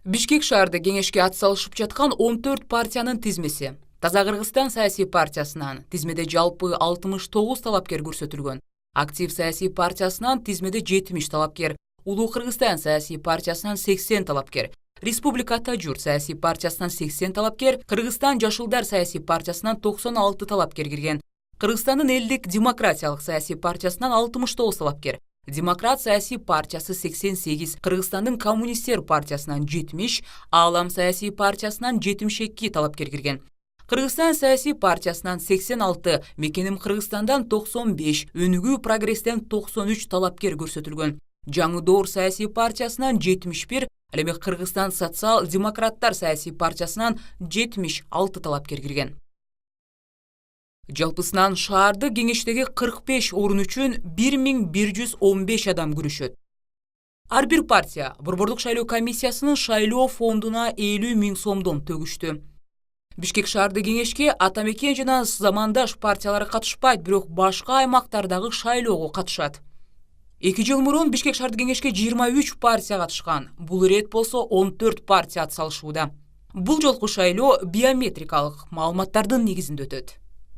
Бишкек шаарды кеңешке атсалышып жаткан 14 партиянын тизмеси. Таза Кыргызстан саясий партиясынан тизмеде жалпы 69 талапкер көрсөтүлгөн. Актив саясий партиясынан тизмеде 70 талапкер, Улуу Кыргызстан саясий партиясынан 80 талапкер, Республика Ата-Журт саясий партиясынан 80 талапкер, Кыргызстан Жашылдар саясий партиясынан 96 талапкер кирген. Кыргызстандын элдик демократиялык саясий партиясынан 69 талапкер, Демократ саясий партиясы 88, Кыргызстандын Коммунисттер партиясынан 70, Аалам саясий партиясынан 72 талапкер кирген. Кыргызстан саясий партиясынан 86, Мекеним Кыргызстандан 95, Өнүгүү Прогресстен 93 талапкер көрсөтүлгөн. Жаңы Доор саясий партиясынан 71, ал эми Кыргызстан социал-демократтар саясий партиясынан 76 талапкер кирген. Жалпысынан шаарды кеңештеги 45 орун үчүн 1115 адам күрөшөт. Ар бир партия Борбордук шайлоо комиссиясынын шайлоо фондуна 50 000 сомдон төгүштү. Бишкек шаарды кеңешке Ата Мекен жана замандаш партиялары катышпайт, бирок башка аймактардагы шайлоого катышат. 2 жыл мурун Бишкек шаарды кеңешке 23 партия катышкан. Бул ирет болсо 14 партия атсалышууда. Бул жолку шайлоо биометрикалык маалыматтардын негизинде өтөт.